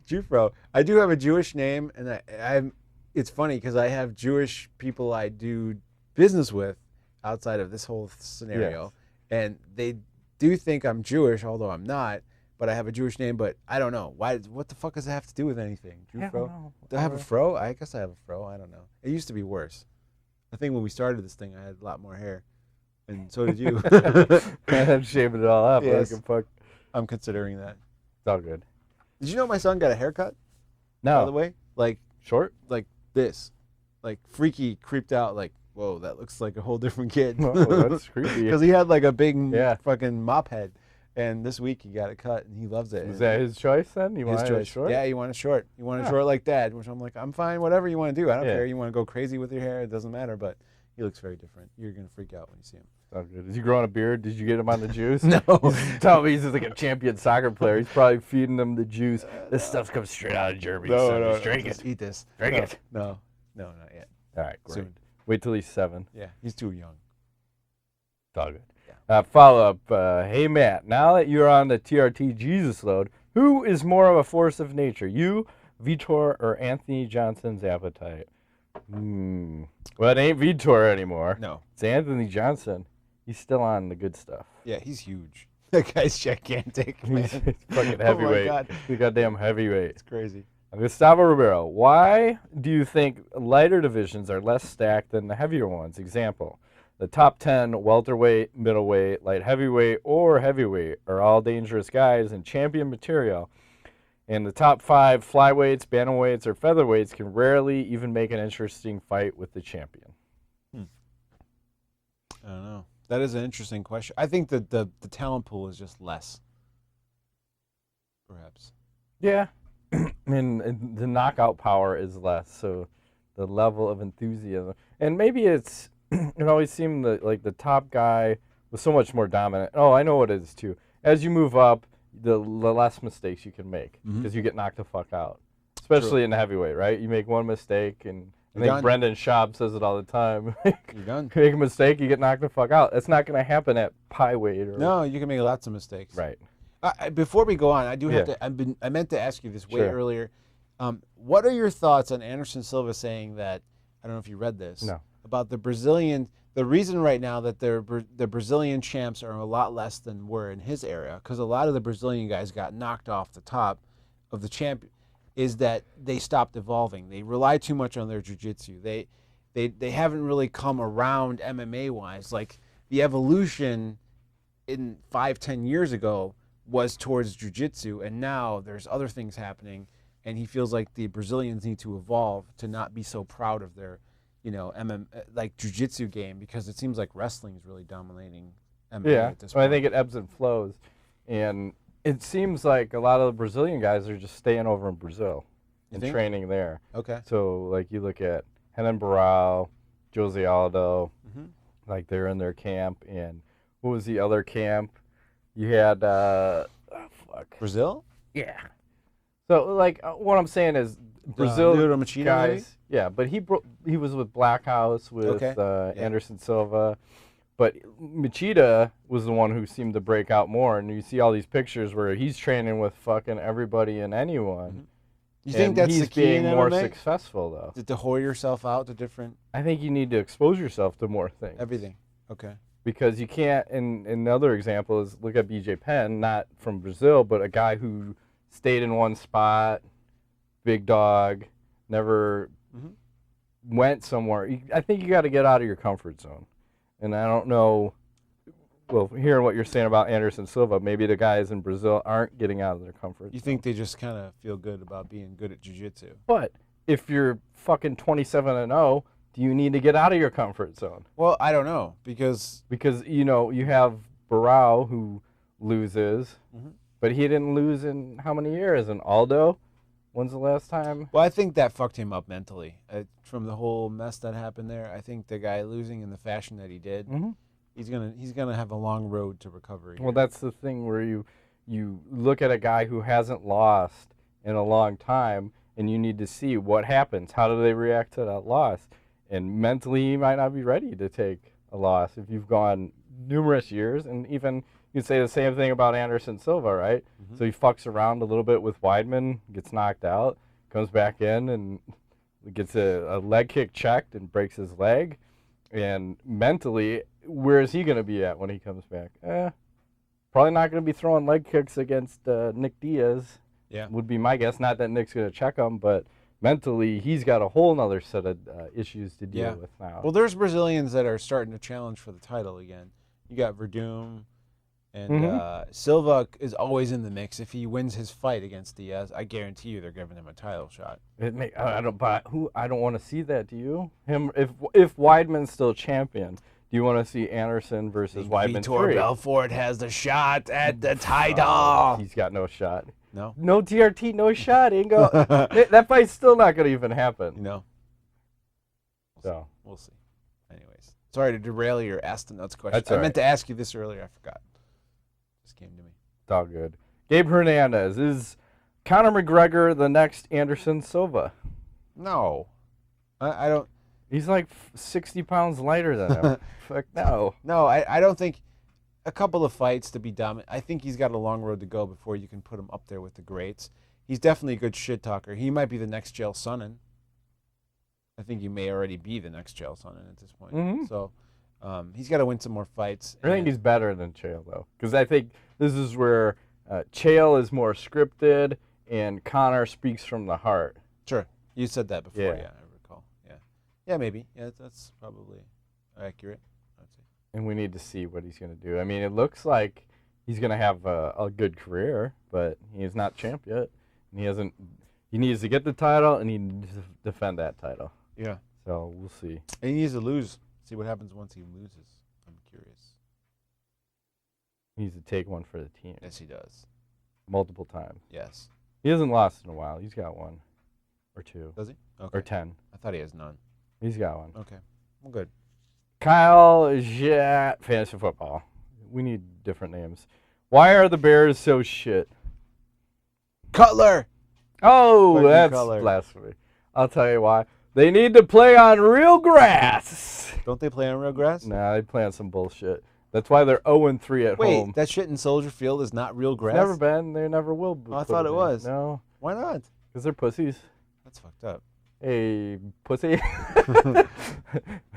Jufro. I do have a Jewish name, and I'm. It's funny because I have Jewish people I do business with outside of this whole scenario, and they do think I'm Jewish, although I'm not. But I have a Jewish name, but I don't know why. What the fuck does it have to do with anything? Jufro. Do I have a fro? I guess I have a fro. I don't know. It used to be worse. I think when we started this thing, I had a lot more hair, and so did you. I'm shaving it all up. Yes. Fuck. I'm considering that. It's all good. Did you know my son got a haircut? No. By the way, like Short? like this, like freaky, creeped out. Like, whoa, that looks like a whole different kid. Oh, that's creepy. Because he had like a big Yeah. fucking mop head, and this week he got it cut, and he loves it. Is that his choice then? You his want choice? it short? Yeah, you want it short. You want it short like Dad, which I'm like, I'm fine, whatever you want to do. I don't care. You want to go crazy with your hair, it doesn't matter. But he looks very different. You're gonna freak out when you see him. Sounds good. Is he growing a beard? Did you get him on the juice? No. Tell me he's just like a champion soccer player. He's probably feeding them the juice. This stuff comes straight out of Germany. So just drink it. Just eat this. Drink it. No, not yet. All right, great. Soon. Wait till he's 7. Yeah, he's too young. It's all good. Yeah. Follow up. Hey, Matt, now that you're on the TRT Jesus load, who is more of a force of nature, you, Vitor, or Anthony Johnson's appetite? Well, it ain't Vitor anymore. No. It's Anthony Johnson. He's still on the good stuff. Yeah, he's huge. That guy's gigantic, man. He's fucking Oh my heavyweight. God. He's a goddamn heavyweight. It's crazy. Gustavo Ribeiro, why do you think lighter divisions are less stacked than the heavier ones? Example, The top 10 welterweight, middleweight, light heavyweight, or heavyweight are all dangerous guys and champion material. And the top 5 flyweights, bantamweights, or featherweights can rarely even make an interesting fight with the champion. I don't know. That is an interesting question. I think that the talent pool is just less, perhaps. Yeah. And the knockout power is less, so the level of enthusiasm. And maybe it always seemed that like the top guy was so much more dominant. Oh, I know what it is too. As you move up, the less mistakes you can make because you get knocked the fuck out. Especially in heavyweight, right? You make one mistake, and I think Brendan Schaub says it all the time. You're done. You make a mistake, you get knocked the fuck out. That's not going to happen at pie weight. No, you can make lots of mistakes. Right. Before we go on, I do have to. I meant to ask you this way earlier. What are your thoughts on Anderson Silva saying that? I don't know if you read this. No. About the Brazilian. The reason right now that the Brazilian champs are a lot less than were in his era, because a lot of the Brazilian guys got knocked off the top of the champ, is that they stopped evolving. They rely too much on their jiu-jitsu. They haven't really come around MMA wise. Like the evolution in 5-10 years ago was towards jiu-jitsu, and now there's other things happening, and he feels like the Brazilians need to evolve to not be so proud of their like jiu-jitsu game, because it seems like wrestling is really dominating MMA at this point. I think it ebbs and flows, and it seems like a lot of the Brazilian guys are just staying over in Brazil and training there. Okay. So like you look at Renan Barao, Jose Aldo, like they're in their camp, and what was the other camp? You had Brazil? Yeah. So like what I'm saying is Brazil guys. Yeah, but he was with Blackhouse with Anderson Silva, but Machida was the one who seemed to break out more. And you see all these pictures where he's training with fucking everybody and anyone. You think that's the key being in more MMA? successful though? To whore yourself out to different. I think you need to expose yourself to more things. Everything. Okay. Because you can't. And another example is look at BJ Penn, not from Brazil, but a guy who stayed in one spot, big dog, never went somewhere. I think you got to get out of your comfort zone. And I don't know, well, hearing what you're saying about Anderson Silva, maybe the guys in Brazil aren't getting out of their comfort zone. You think they just kind of feel good about being good at jiu-jitsu? But if you're fucking 27-0, do you need to get out of your comfort zone? Well, I don't know, because you have Barao who loses, but he didn't lose in how many years? And Aldo? When's the last time? Well, I think that fucked him up mentally from the whole mess that happened there. I think the guy losing in the fashion that he did, he's gonna have a long road to recovery. Well, that's the thing where you look at a guy who hasn't lost in a long time, and you need to see what happens. How do they react to that loss? And mentally, he might not be ready to take a loss if you've gone numerous years, and even. You'd say the same thing about Anderson Silva, right? So he fucks around a little bit with Weidman, gets knocked out, comes back in and gets a leg kick checked and breaks his leg. And mentally, where is he going to be at when he comes back? Probably not going to be throwing leg kicks against Nick Diaz. Yeah, would be my guess. Not that Nick's going to check him, but mentally, he's got a whole other set of issues to deal with now. Well, there's Brazilians that are starting to challenge for the title again. You got Verdum. And Silva is always in the mix. If he wins his fight against Diaz, I guarantee you they're giving him a title shot. I don't want to see that. Do you? If Weidman's still champion, do you want to see Anderson versus Weidman? Vitor Belfort has the shot at the title. He's got no shot. No TRT, no shot. Ain't go. That fight's still not going to even happen. So we'll see. Anyways, sorry to derail your Ask the Nuts question. I meant to ask you this earlier. I forgot. Just came to me. It's all good. Gabe Hernandez, is Conor McGregor the next Anderson Silva? No. I don't. He's like 60 pounds lighter than him. Fuck no. No, I don't think. A couple of fights to be dominant. I think he's got a long road to go before you can put him up there with the greats. He's definitely a good shit talker. He might be the next Chael Sonnen. I think he may already be the next Chael Sonnen at this point. So. He's got to win some more fights. I think he's better than Chael, though, because I think this is where Chael is more scripted and Conor speaks from the heart. Sure. You said that before, I recall. Yeah, maybe. Yeah, that's probably accurate. And we need to see what he's going to do. I mean, it looks like he's going to have a good career, but he's not champ yet. And he needs to get the title, and he needs to defend that title. Yeah. So we'll see. And he needs to lose. See what happens once he loses. I'm curious. He needs to take one for the team. Yes, he does. Multiple times. Yes. He hasn't lost in a while. He's got one or two. Does he? Okay. Or 10. I thought he has none. He's got one. Okay. Well, good. Kyle Jet, Fantasy Football. We need different names. Why are the Bears so shit? Cutler! Oh, Fucking that's Cutler. blasphemy. I'll tell you why. They need to play on real grass. Don't they play on real grass? Nah, they play on some bullshit. That's why they're 0-3 at home. Wait, that shit in Soldier Field is not real grass? Never been. They never will be. Oh, I thought it was. No. Why not? Because they're pussies. That's fucked up. Hey, pussy.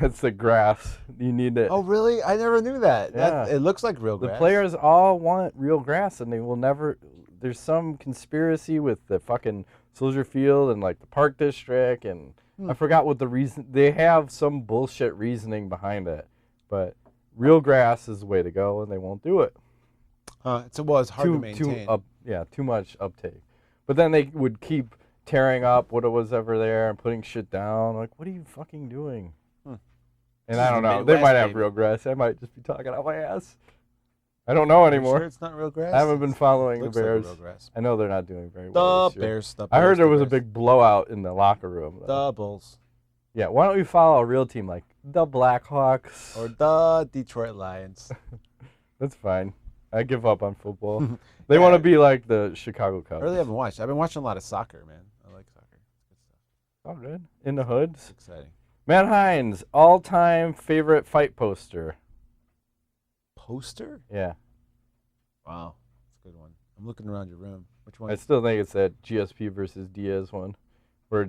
That's the grass. You need it. Oh, really? I never knew that. Yeah. It looks like real grass. The players all want real grass, and they will never. There's some conspiracy with the fucking Soldier Field and like the Park District, and I forgot what the reason. They have some bullshit reasoning behind it, but real grass is the way to go, and they won't do it. It's hard to maintain. Too much uptake. But then they would keep tearing up what it was ever there and putting shit down. Like, what are you fucking doing? And I don't know. They might have real grass. I might just be talking out my ass. I don't know anymore. Sure it's not real grass? I haven't been following the Bears. Like real grass. I know they're not doing very well. The Bears. I heard there was a big blowout in the locker room. The Bulls. Yeah, why don't we follow a real team like the Blackhawks? Or the Detroit Lions. That's fine. I give up on football. They want to be like the Chicago Cubs. I really haven't watched. I've been watching a lot of soccer, man. I like soccer. Good stuff. Oh, good. In the hoods. It's exciting. Matt Hines, all-time favorite fight poster. Poster? Yeah. Wow. That's a good one. I'm looking around your room. Which one? I still think it's that GSP versus Diaz one. Where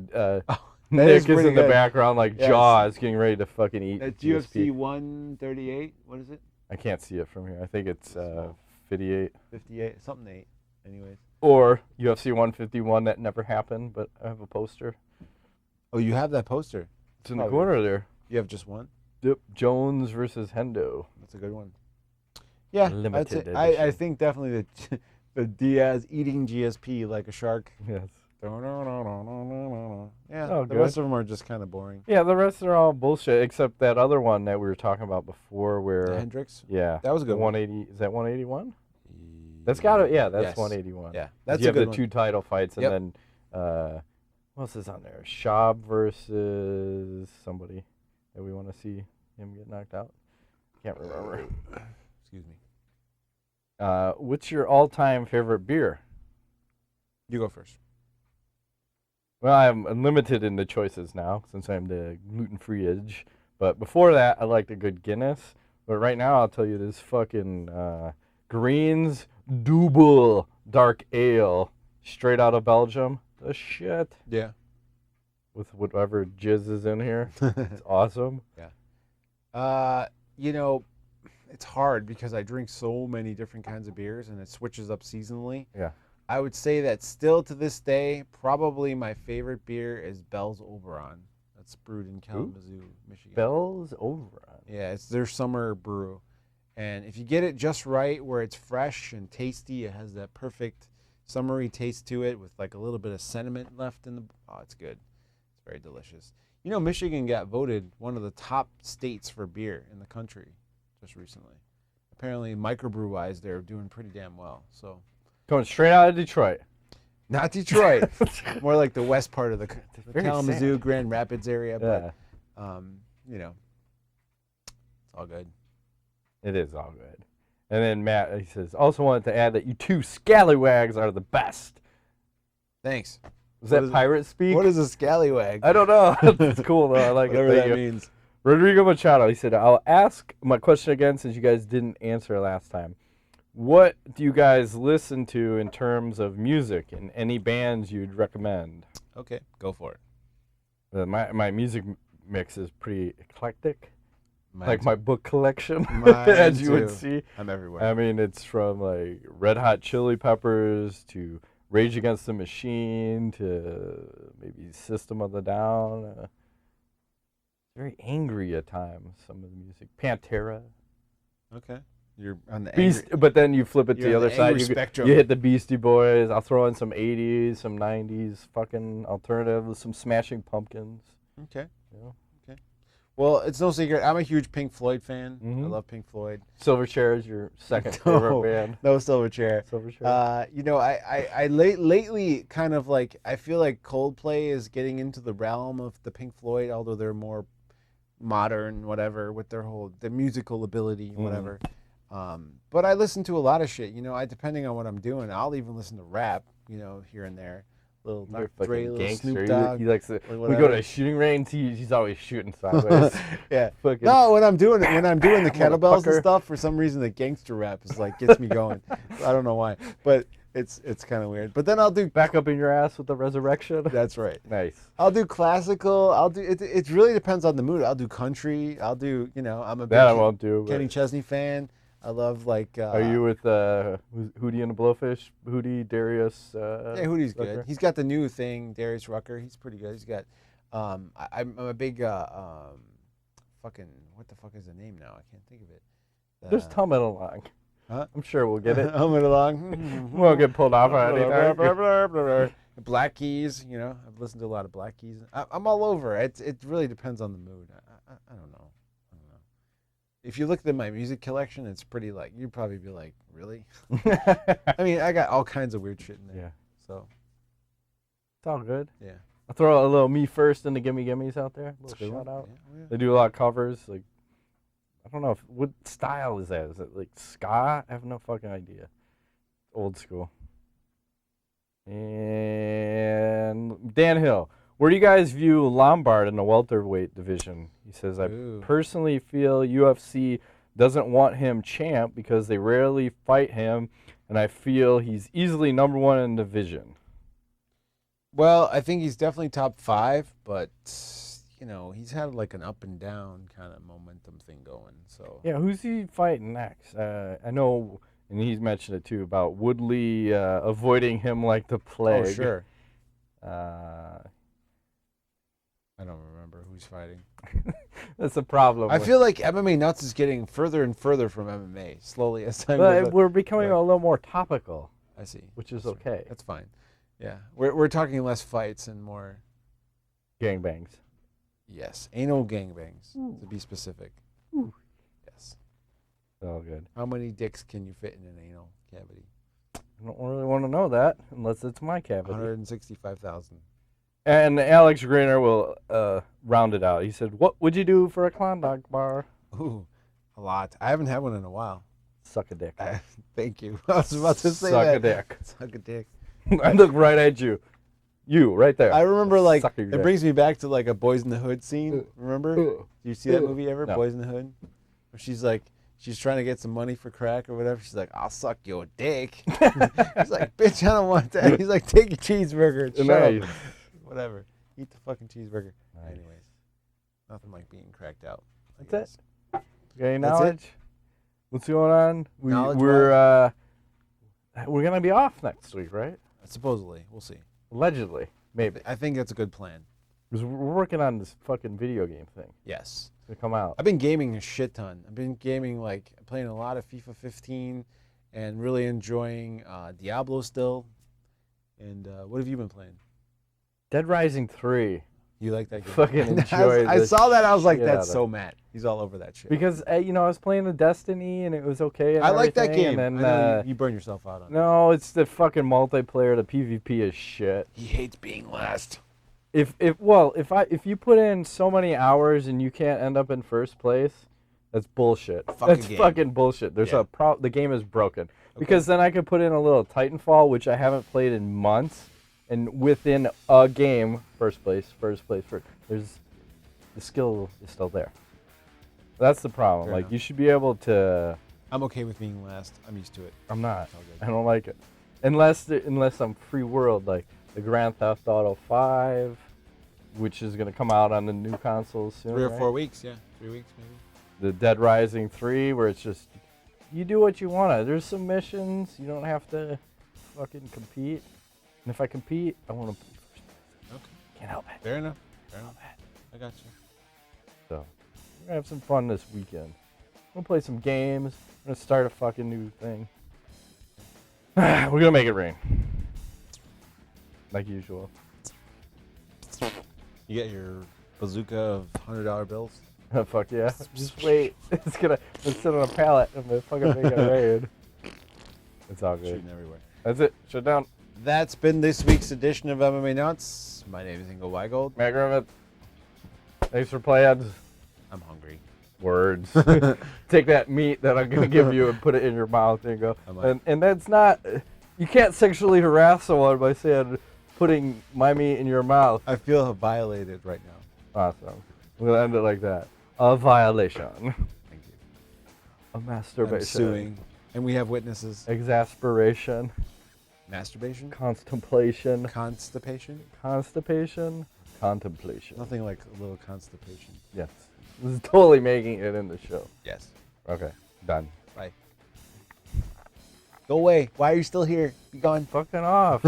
Nick is in the background like yes. Jaws getting ready to fucking eat That's GSP. UFC 138. What is it? I can't see it from here. I think it's 58. 58. Something 8. Anyways. Or UFC 151 that never happened, but I have a poster. Oh, you have that poster. It's in the corner there. You have just one? Yep. Jones versus Hendo. That's a good one. Yeah, Limited I think definitely the Diaz eating GSP like a shark. Yes. Yeah, Oh, the good. rest of them are just kind of boring. Yeah, the rest are all bullshit except that other one that we were talking about before where... The Hendricks? Yeah. That was a good 180, Is that 181? That's got to... Yeah, that's yes. 181. Yeah, that's you a good have the one. 2 title fights and Yep. then... what else is on there? Schaub versus somebody that we want to see him get knocked out. Can't remember. Excuse me. What's your all-time favorite beer? You go first. Well, I'm limited in the choices now since I'm the gluten-free edge. But before that, I liked a good Guinness. But right now, I'll tell you this fucking Greens Double Dark Ale, straight out of Belgium. The shit. Yeah. With whatever jizz is in here. It's awesome. Yeah. You know, it's hard because I drink so many different kinds of beers and it switches up seasonally. Yeah. I would say that still to this day, probably my favorite beer is Bell's Oberon. That's brewed in Kalamazoo, Michigan. Bell's Oberon. Yeah, it's their summer brew. And if you get it just right, where it's fresh and tasty, it has that perfect summery taste to it with like a little bit of sediment left in the... Oh, it's good. It's very delicious. You know, Michigan got voted one of the top states for beer in the country just recently. Apparently, microbrew-wise, they're doing pretty damn well. So, Going straight out of Detroit. not Detroit, more like the west part of the very Kalamazoo, sad. Grand Rapids area. Yeah. But, you know, it's all good. It is all good. And then Matt, he says, also wanted to add that you 2 scallywags are the best. Thanks. Was that pirate speak? What is a scallywag? I don't know. It's cool, though. I like Whatever it. that Thank you. means. Rodrigo Machado, he said, I'll ask my question again since you guys didn't answer last time. What do you guys listen to in terms of music and any bands you'd recommend? Okay, go for it. My music mix is pretty eclectic. Mine Like too. my book collection, Mine as you would too. see. I'm everywhere. I mean, it's from like Red Hot Chili Peppers to Rage Against the Machine to maybe System of a Down. Very angry at times, some of the music. Pantera. Okay. You're on the but then you flip it to the other side. Spectrum. You hit the Beastie Boys. I'll throw in some 80s, some 90s, fucking alternative with some Smashing Pumpkins. Okay. Yeah. Okay. Well, it's no secret. I'm a huge Pink Floyd fan. I love Pink Floyd. Silverchair is your second favorite band. No Silverchair. Silverchair. You know, I lately kind of like, I feel like Coldplay is getting into the realm of the Pink Floyd, although they're more modern, whatever, with the musical ability, whatever. But I listen to a lot of shit. You know, depending on what I'm doing, I'll even listen to rap. You know, here and there. Little Dr. Dre, little Snoop Dogg. He likes to. We go to a shooting range. He's always shooting sideways. Yeah. No, when I'm doing the kettlebells and stuff, for some reason the gangster rap is like gets me going. I don't know why, but it's kind of weird. But then I'll do back up in your ass with the resurrection. That's right. Nice. I'll do classical. I'll do it. It really depends on the mood. I'll do country. I'll do, you know, I'm a big I won't do. Kenny Chesney fan. I love like. Are you with Hootie and the Blowfish? Hootie, Darius. Yeah, Hootie's Rucker? good. He's got the new thing, Darius Rucker. He's pretty good. He's got. I'm a big fucking, what the fuck is the name now? I can't think of it. Just hum it along. Huh? I'm sure we'll get it. Hum it along. We won't get pulled off on anything. Black Keys, you know, I've listened to a lot of Black Keys. I'm all over. It really depends on the mood. I don't know. If you looked at my music collection, it's pretty like, you'd probably be like, really? I mean, I got all kinds of weird shit in there. Yeah. So. It's all good. Yeah. I'll throw a little Me First and the Gimme Gimmes out there. A little shout out. Yeah. They do a lot of covers. Like, I don't know. What style is that? Is it like ska? I have no fucking idea. Old school. And Dan Hill. Where do you guys view Lombard in the welterweight division? He says, I personally feel UFC doesn't want him champ because they rarely fight him, and I feel he's easily number one in the division. Well, I think he's definitely top 5, but, you know, he's had like an up and down kind of momentum thing going. So yeah, who's he fighting next? I know, and he's mentioned it too, about Woodley avoiding him like the plague. Oh, sure. I don't remember who's fighting. That's the problem. I feel like MMA Nuts is getting further and further from MMA slowly as time goes on. goes on. We're becoming a little more topical. I see. Which is okay. That's fine. Yeah. We're talking less fights and more gangbangs. Yes. Anal gangbangs, to be specific. Ooh. Yes. All good. How many dicks can you fit in an anal cavity? I don't really want to know that unless it's my cavity. 165,000. And Alex Greener will round it out. He said, what would you do for a Klondike bar? Ooh, a lot. I haven't had one in a while. Suck a dick. Thank you. I was about to say Suck that. a dick. Suck a dick. I look right at you. You, right there. I remember, like, it dick. brings me back to, like, a Boys in the Hood scene. Remember? Do you see that movie ever, No. Boys in the Hood? Where she's like, she's trying to get some money for crack or whatever. She's like, I'll suck your dick. He's like, bitch, I don't want that. He's like, take a cheeseburger. Shut up. Whatever. Eat the fucking cheeseburger. Nice. Anyways, nothing like being cracked out. That's it. Okay, knowledge. What's going on? We're gonna be off next week, right? Supposedly, we'll see. Allegedly, maybe. I think that's a good plan. Because we're working on this fucking video game thing. Yes. It's gonna come out. I've been gaming a shit ton. I've been gaming, like, playing a lot of FIFA 15 and really enjoying Diablo still. And what have you been playing? Dead Rising 3. You like that game? Fucking enjoy I saw that. I was like, shit that's so Matt. He's all over that shit. Because, you know, I was playing the Destiny and it was okay. And I like that everything, game. And then, I know you burn yourself out on it. No, it's the fucking multiplayer. The PvP is shit. He hates being last. If you put in so many hours and you can't end up in first place, that's bullshit. That's fucking bullshit. There's the game is broken. Okay. Because then I could put in a little Titanfall, which I haven't played in months. And within a game, first place. There's the skill is still there. That's the problem. Fair enough. You should be able to. I'm okay with being last. I'm used to it. I'm not. I don't like it, unless I'm free world, like the Grand Theft Auto 5, which is gonna come out on the new consoles soon. 3 or 4 weeks, yeah, 3 weeks maybe. The Dead Rising 3, where it's just you do what you want. There's some missions. You don't have to fucking compete. And if I compete, I want to play first place. Okay. Can't help it. Fair enough. I got you. So, we're going to have some fun this weekend. We'll play some games. I'm gonna start a fucking new thing. We're gonna make it rain. Like usual. You get your bazooka of $100 bills? Oh, fuck yeah. Just wait. It's gonna sit on a pallet and we'll fucking make it rain. It's all good. Shooting everywhere. That's it. Shut down. That's been this week's edition of MMA Nuts. My name is Ingo Weigold. McGregor. Thanks for playing. I'm hungry. Words. Take that meat that I'm gonna give you and put it in your mouth and go. And that's not. You can't sexually harass someone by saying putting my meat in your mouth. I feel violated right now. Awesome. We'll end it like that. A violation. Thank you. A masturbation. I'm suing. And we have witnesses. Exasperation. Masturbation? Contemplation. Constipation? Constipation. Contemplation. Nothing like a little constipation. Yes. This is totally making it in the show. Yes. Okay. Done. Bye. Go away. Why are you still here? Be gone. Fucking off.